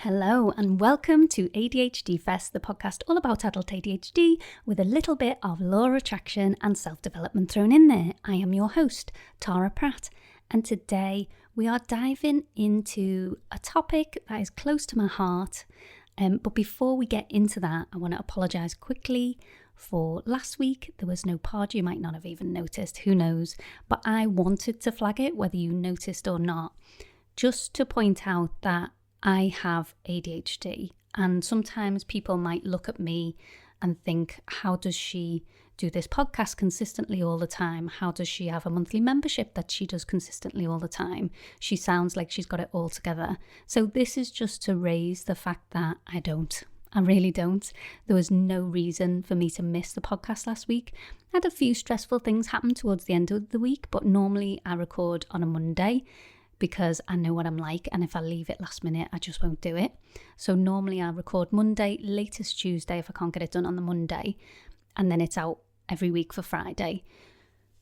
Hello and welcome to ADHD Fest, the podcast all about adult ADHD with a little bit of law of attraction and self-development thrown in there. I am your host, Tara Pratt, and today we are diving into a topic that is close to my heart. But before we get into that, I want to apologise quickly for last week. There was no pod. You might not have even noticed, who knows, but I wanted to flag it, whether you noticed or not, just to point out that I have ADHD, and sometimes people might look at me and think, how does she do this podcast consistently all the time? How does she have a monthly membership that she does consistently all the time? She sounds like she's got it all together. So this is just to raise the fact that I don't. I really don't. There was no reason for me to miss the podcast last week. I had a few stressful things happen towards the end of the week, but normally I record on a Monday, because I know what I'm like, and if I leave it last minute, I just won't do it. So normally I record Monday, latest Tuesday if I can't get it done on the Monday, and then it's out every week for Friday.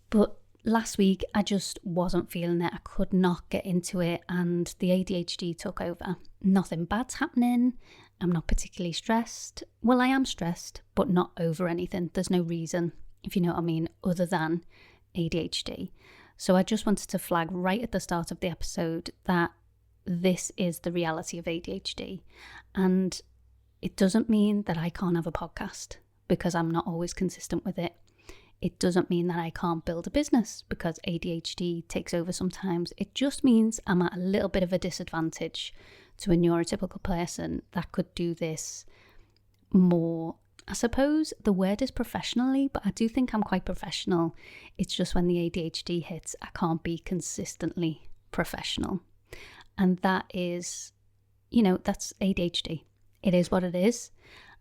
But last week I just wasn't feeling it. I could not get into it, and the ADHD took over. Nothing bad's happening. I'm not particularly stressed. Well, I am stressed, but not over anything. There's no reason, if you know what I mean, other than ADHD. So I just wanted to flag right at the start of the episode that this is the reality of ADHD. And it doesn't mean that I can't have a podcast because I'm not always consistent with it. It doesn't mean that I can't build a business because ADHD takes over sometimes. It just means I'm at a little bit of a disadvantage to a neurotypical person that could do this more. I suppose the word is professionally, but I do think I'm quite professional. It's just when the ADHD hits, I can't be consistently professional. And that is, that's ADHD. It is what it is.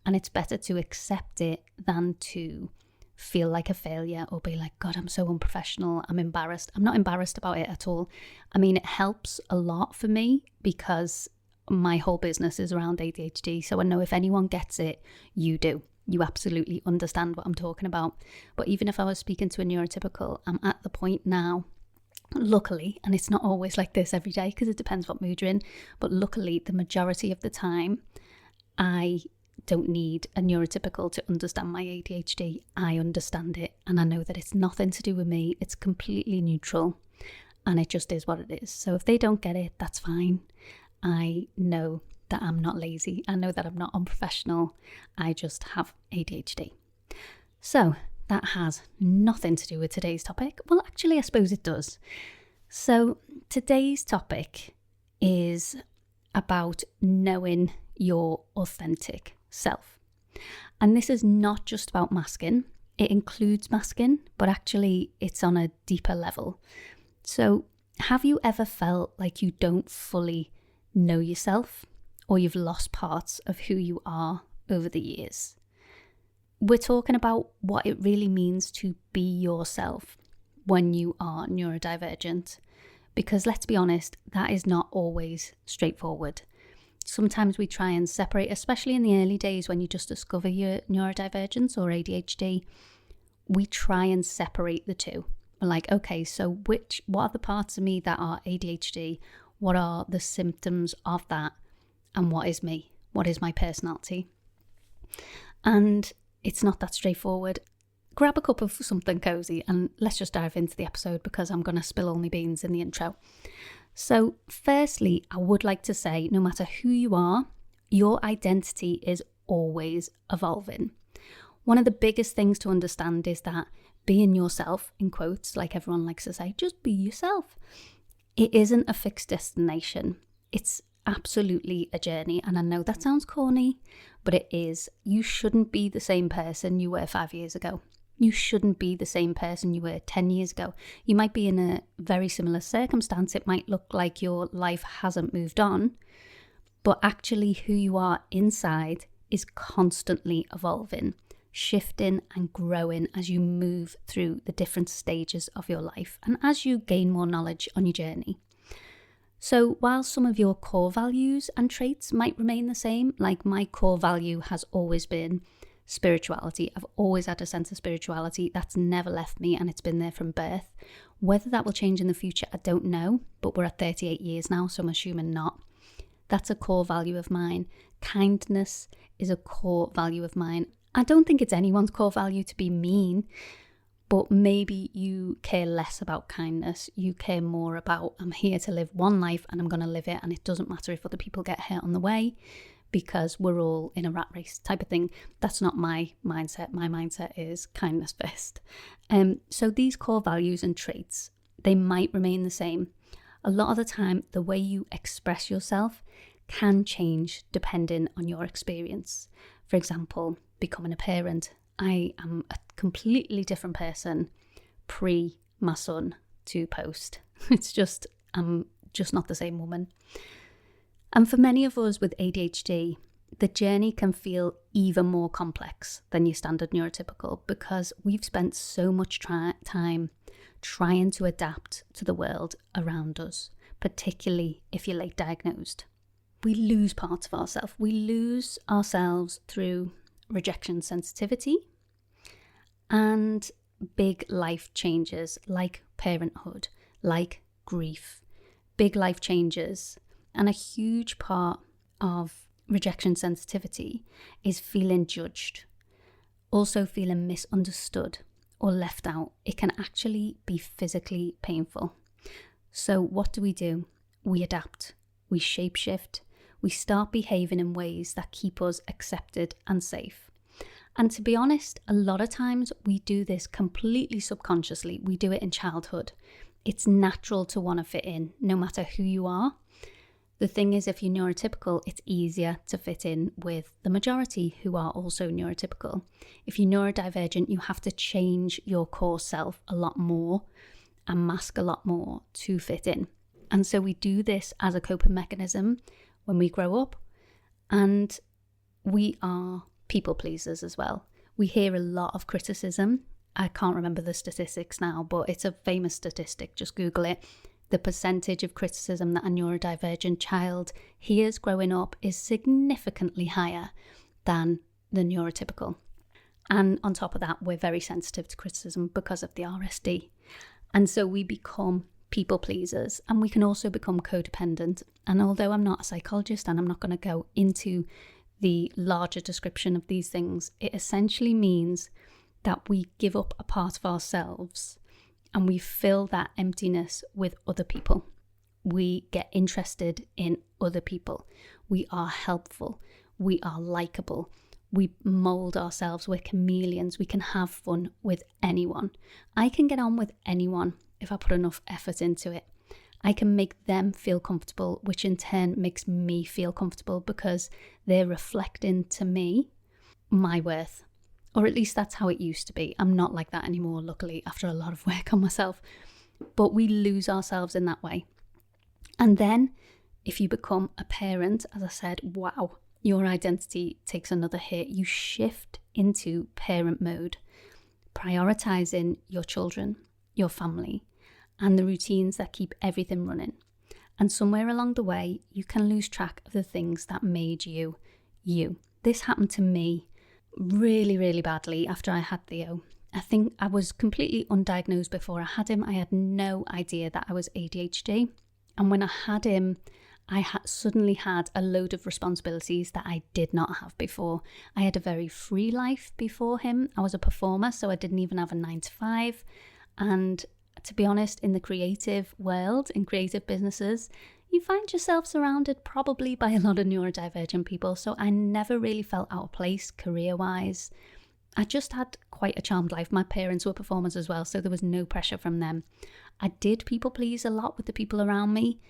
And it's better to accept it than to feel like a failure or be like, God, I'm so unprofessional. I'm embarrassed. I'm not embarrassed about it at all. I mean, it helps a lot for me because my whole business is around ADHD. So I know if anyone gets it, you do. You absolutely understand what I'm talking about. But even if I was speaking to a neurotypical, I'm at the point now, luckily, and it's not always like this every day because it depends what mood you're in, but luckily the majority of the time, I don't need a neurotypical to understand my ADHD. I understand it, and I know that it's nothing to do with me. It's completely neutral, and it just is what it is. So if they don't get it, that's fine. I know that I'm not lazy. I know that I'm not unprofessional. I just have ADHD. So that has nothing to do with today's topic. Well, actually, I suppose it does. So today's topic is about knowing your authentic self. And this is not just about masking. It includes masking, but actually it's on a deeper level. So have you ever felt like you don't fully know yourself, or you've lost parts of who you are over the years? We're talking about what it really means to be yourself when you are neurodivergent, because let's be honest, that is not always straightforward. Sometimes we try and separate, especially in the early days when you just discover your neurodivergence or ADHD, we try and separate the two. We're like, okay, so what are the parts of me that are ADHD? What are the symptoms of that? And what is me? What is my personality? And it's not that straightforward. Grab a cup of something cozy and let's just dive into the episode because I'm going to spill only beans in the intro. So firstly, I would like to say, no matter who you are, your identity is always evolving. One of the biggest things to understand is that being yourself, in quotes, like everyone likes to say, just be yourself. It isn't a fixed destination. It's absolutely a journey. And I know that sounds corny, but it is. You shouldn't be the same person you were 5 years ago. You shouldn't be the same person you were 10 years ago. You might be in a very similar circumstance. It might look like your life hasn't moved on, but actually who you are inside is constantly evolving, shifting and growing as you move through the different stages of your life and as you gain more knowledge on your journey. So while some of your core values and traits might remain the same, like my core value has always been spirituality. I've always had a sense of spirituality. That's never left me and it's been there from birth. Whether that will change in the future, I don't know, but we're at 38 years now, so I'm assuming not. That's a core value of mine. Kindness is a core value of mine. I don't think it's anyone's core value to be mean, but maybe you care less about kindness. You care more about, I'm here to live one life and I'm going to live it, and it doesn't matter if other people get hurt on the way because we're all in a rat race type of thing. That's not my mindset. My mindset is kindness first. So these core values and traits, they might remain the same. A lot of the time, the way you express yourself can change depending on your experience. For example, becoming a parent. I am a completely different person pre my son to post. I'm just not the same woman. And for many of us with ADHD, the journey can feel even more complex than your standard neurotypical because we've spent so much time trying to adapt to the world around us, particularly if you're late diagnosed. We lose parts of ourselves. We lose ourselves through rejection sensitivity and big life changes like parenthood, like grief, big life changes. And a huge part of rejection sensitivity is feeling judged, also feeling misunderstood or left out. It can actually be physically painful. So what do? We adapt, we shapeshift, we start behaving in ways that keep us accepted and safe. And to be honest, a lot of times we do this completely subconsciously. We do it in childhood. It's natural to want to fit in, no matter who you are. The thing is, if you're neurotypical, it's easier to fit in with the majority who are also neurotypical. If you're neurodivergent, you have to change your core self a lot more and mask a lot more to fit in. And so we do this as a coping mechanism when we grow up, and we are people pleasers as well. We hear a lot of criticism. I can't remember the statistics now, but it's a famous statistic. Just Google it. The percentage of criticism that a neurodivergent child hears growing up is significantly higher than the neurotypical. And on top of that, we're very sensitive to criticism because of the RSD. And so we become people pleasers, and we can also become codependent. And although I'm not a psychologist and I'm not going to go into the larger description of these things, it essentially means that we give up a part of ourselves and we fill that emptiness with other people. We get interested in other people. We are helpful. We are likable. We mold ourselves. We're chameleons. We can have fun with anyone. I can get on with anyone if I put enough effort into it. I can make them feel comfortable, which in turn makes me feel comfortable because they're reflecting to me my worth. Or at least that's how it used to be. I'm not like that anymore, luckily, after a lot of work on myself. But we lose ourselves in that way. And then if you become a parent, as I said, wow, your identity takes another hit. You shift into parent mode, prioritizing your children, your family, and the routines that keep everything running. And somewhere along the way, you can lose track of the things that made you, you. This happened to me really, really badly after I had Theo. I think I was completely undiagnosed before I had him. I had no idea that I was ADHD. And when I had him, I suddenly had a load of responsibilities that I did not have before. I had a very free life before him. I was a performer, so I didn't even have a 9-to-5. And to be honest, in the creative world, in creative businesses, you find yourself surrounded probably by a lot of neurodivergent people. So I never really felt out of place career-wise. I just had quite a charmed life. My parents were performers as well, so there was no pressure from them. I did people please a lot with the people around me,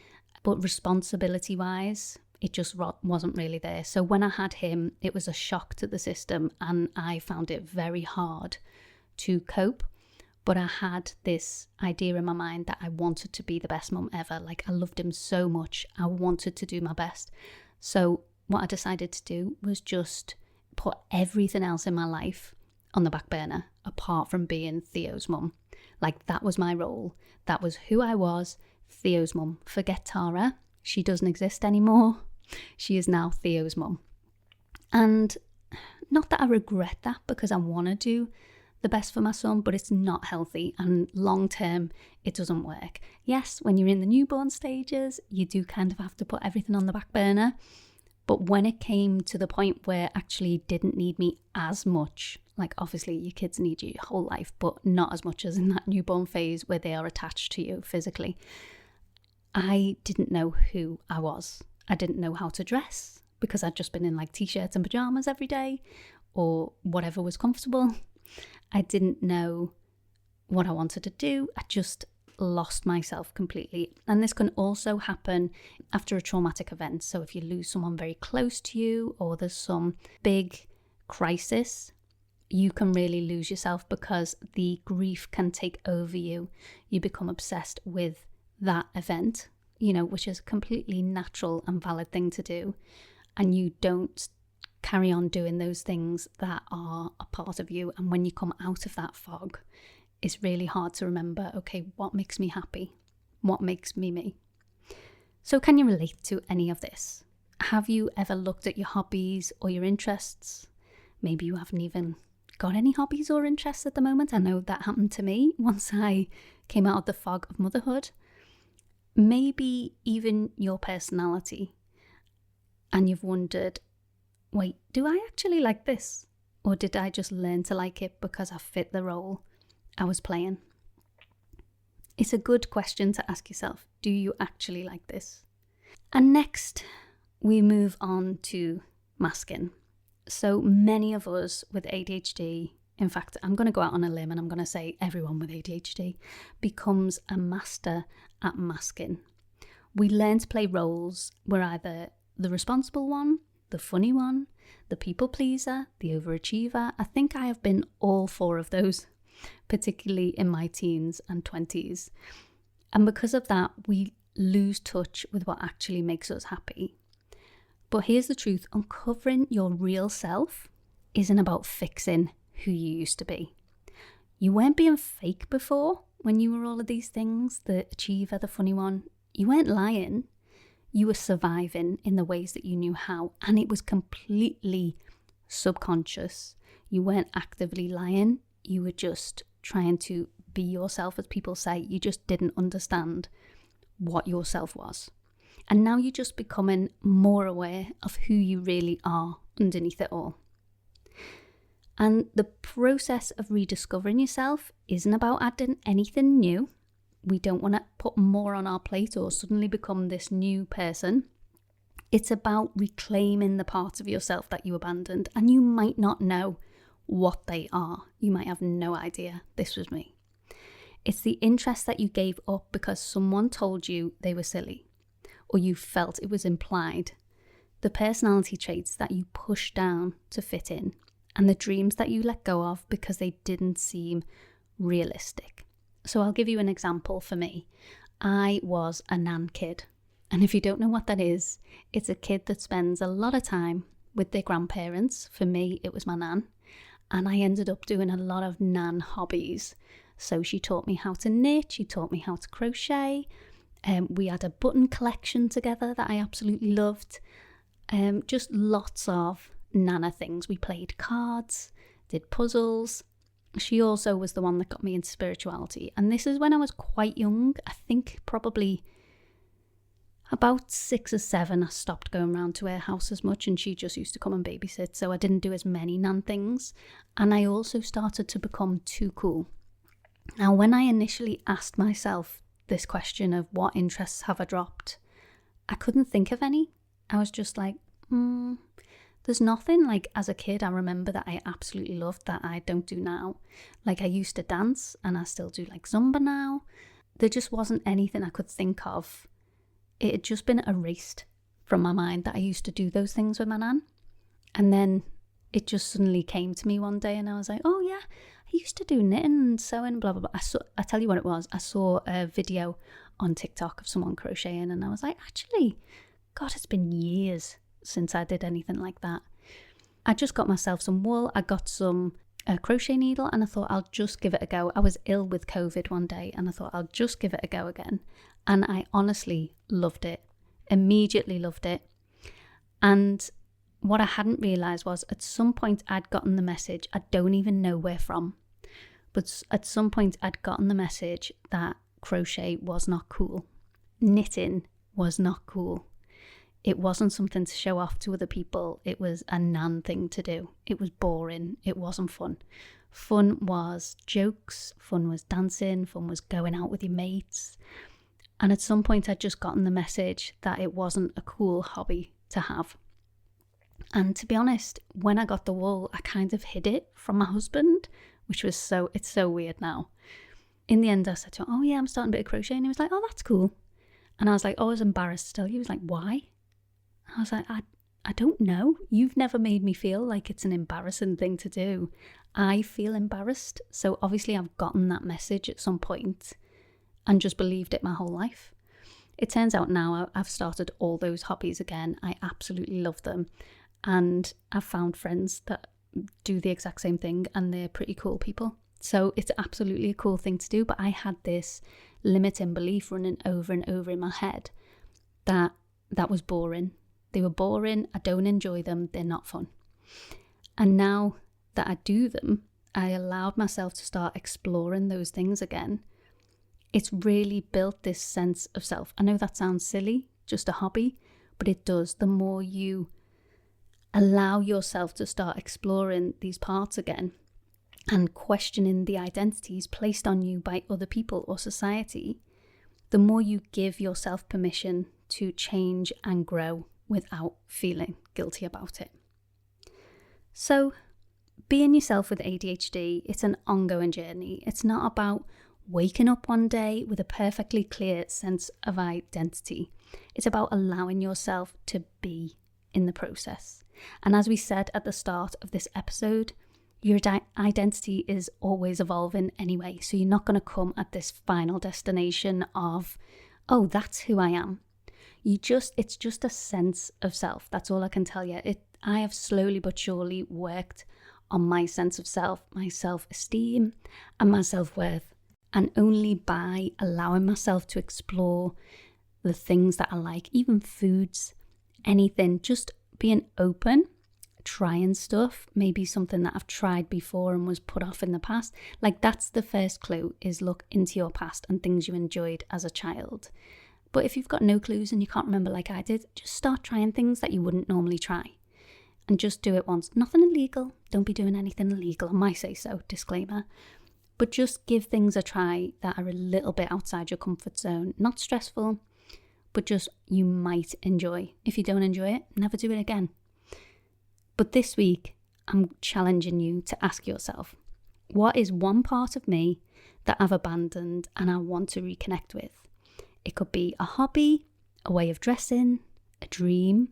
but responsibility-wise, it just wasn't really there. So when I had him, it was a shock to the system, and I found it very hard to cope. But I had this idea in my mind that I wanted to be the best mum ever. Like, I loved him so much. I wanted to do my best. So what I decided to do was just put everything else in my life on the back burner, apart from being Theo's mum. Like, that was my role. That was who I was, Theo's mum. Forget Tara. She doesn't exist anymore. She is now Theo's mum. And not that I regret that, because I want to do the best for my son, but it's not healthy, and long term it doesn't work. Yes, when you're in the newborn stages, you do kind of have to put everything on the back burner. But when it came to the point where actually you didn't need me as much, like obviously your kids need you your whole life, but not as much as in that newborn phase where they are attached to you physically, I didn't know who I was. I didn't know how to dress because I'd just been in like t-shirts and pajamas every day or whatever was comfortable. I didn't know what I wanted to do. I just lost myself completely. And this can also happen after a traumatic event. So if you lose someone very close to you or there's some big crisis, you can really lose yourself because the grief can take over you. You become obsessed with that event, which is a completely natural and valid thing to do. And you don't carry on doing those things that are a part of you. And when you come out of that fog, it's really hard to remember, okay, what makes me happy? What makes me me? So can you relate to any of this? Have you ever looked at your hobbies or your interests? Maybe you haven't even got any hobbies or interests at the moment. I know that happened to me once I came out of the fog of motherhood. Maybe even your personality. And you've wondered, wait, do I actually like this? Or did I just learn to like it because I fit the role I was playing? It's a good question to ask yourself. Do you actually like this? And next, we move on to masking. So many of us with ADHD, in fact, I'm going to go out on a limb and I'm going to say everyone with ADHD becomes a master at masking. We learn to play roles. We're either the responsible one, the funny one, the people pleaser, the overachiever. I think I have been all four of those, particularly in my teens and 20s. And because of that, we lose touch with what actually makes us happy. But here's the truth, uncovering your real self isn't about fixing who you used to be. You weren't being fake before when you were all of these things, the achiever, the funny one. You weren't lying. You were surviving in the ways that you knew how, and it was completely subconscious. You weren't actively lying. You were just trying to be yourself, as people say. You just didn't understand what yourself was. And now you're just becoming more aware of who you really are underneath it all. And the process of rediscovering yourself isn't about adding anything new. We don't want to put more on our plate or suddenly become this new person. It's about reclaiming the parts of yourself that you abandoned, and you might not know what they are. You might have no idea. This was me. It's the interest that you gave up because someone told you they were silly, or you felt it was implied. The personality traits that you pushed down to fit in, and the dreams that you let go of because they didn't seem realistic. So I'll give you an example for me. I was a nan kid. And if you don't know what that is, it's a kid that spends a lot of time with their grandparents. For me, it was my nan. And I ended up doing a lot of nan hobbies. So she taught me how to knit. She taught me how to crochet. We had a button collection together that I absolutely loved. Just lots of nana things. We played cards, did puzzles. She also was the one that got me into spirituality. And this is when I was quite young. I think probably about 6 or 7, I stopped going around to her house as much, and she just used to come and babysit. So I didn't do as many nan things. And I also started to become too cool. Now, when I initially asked myself this question of what interests have I dropped, I couldn't think of any. I was just like, there's nothing. Like as a kid, I remember that I absolutely loved that I don't do now. Like I used to dance and I still do like Zumba now. There just wasn't anything I could think of. It had just been erased from my mind that I used to do those things with my nan. And then it just suddenly came to me one day and I was like, oh yeah, I used to do knitting and sewing, blah, blah, blah. I tell you what it was. I saw a video on TikTok of someone crocheting and I was like, actually, God, it's been years since I did anything like that. I just got myself some wool. I got some crochet needle and I thought I'll just give it a go. I was ill with COVID one day and I thought I'll just give it a go again. And I honestly loved it. Immediately loved it. And what I hadn't realised was at some point I'd gotten the message, I don't even know where from. But at some point I'd gotten the message that crochet was not cool. Knitting was not cool. It wasn't something to show off to other people. It was a nan thing to do. It was boring. It wasn't fun. Fun was jokes. Fun was dancing. Fun was going out with your mates. And at some point I'd just gotten the message that it wasn't a cool hobby to have. And to be honest, when I got the wool, I kind of hid it from my husband, which was it's so weird now. In the end, I said to him, oh yeah, I'm starting a bit of crochet. And he was like, oh, that's cool. And I was like, oh, I was embarrassed still. He was like, why? I was like, I don't know. You've never made me feel like it's an embarrassing thing to do. I feel embarrassed. So obviously I've gotten that message at some point and just believed it my whole life. It turns out now I've started all those hobbies again. I absolutely love them. And I've found friends that do the exact same thing and they're pretty cool people. So it's absolutely a cool thing to do. But I had this limiting belief running over and over in my head that was boring. They were boring. I don't enjoy them. They're not fun. And now that I do them, I allowed myself to start exploring those things again. It's really built this sense of self. I know that sounds silly, just a hobby, but it does. The more you allow yourself to start exploring these parts again and questioning the identities placed on you by other people or society, the more you give yourself permission to change and grow without feeling guilty about it. So, being yourself with ADHD, it's an ongoing journey. It's not about waking up one day with a perfectly clear sense of identity. It's about allowing yourself to be in the process. And as we said at the start of this episode, your identity is always evolving anyway. So you're not going to come at this final destination of, oh, that's who I am. It's just a sense of self. That's all I can tell you. I have slowly but surely worked on my sense of self, my self-esteem and my self-worth. And only by allowing myself to explore the things that I like, even foods, anything, just being open, trying stuff, maybe something that I've tried before and was put off in the past. Like that's the first clue, is look into your past and things you enjoyed as a child. But if you've got no clues and you can't remember like I did, just start trying things that you wouldn't normally try. And just do it once. Nothing illegal. Don't be doing anything illegal. I might say so, disclaimer. But just give things a try that are a little bit outside your comfort zone. Not stressful, but just you might enjoy. If you don't enjoy it, never do it again. But this week, I'm challenging you to ask yourself, what is one part of me that I've abandoned and I want to reconnect with? It could be a hobby, a way of dressing, a dream,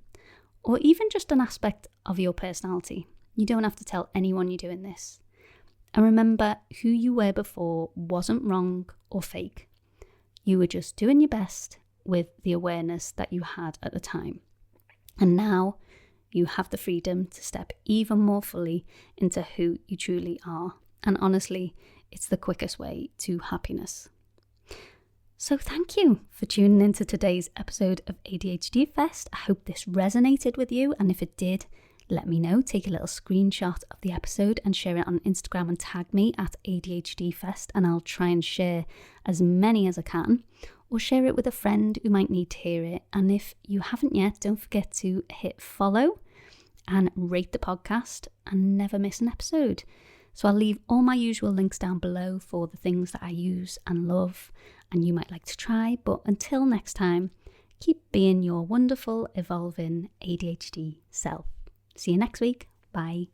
or even just an aspect of your personality. You don't have to tell anyone you're doing this. And remember, who you were before wasn't wrong or fake. You were just doing your best with the awareness that you had at the time. And now you have the freedom to step even more fully into who you truly are. And honestly, it's the quickest way to happiness. So thank you for tuning into today's episode of ADHD Fest. I hope this resonated with you. And if it did, let me know. Take a little screenshot of the episode and share it on Instagram and tag me at ADHD Fest, and I'll try and share as many as I can, or share it with a friend who might need to hear it. And if you haven't yet, don't forget to hit follow and rate the podcast and never miss an episode. So I'll leave all my usual links down below for the things that I use and love and you might like to try. But until next time, keep being your wonderful, evolving ADHD self. See you next week. Bye.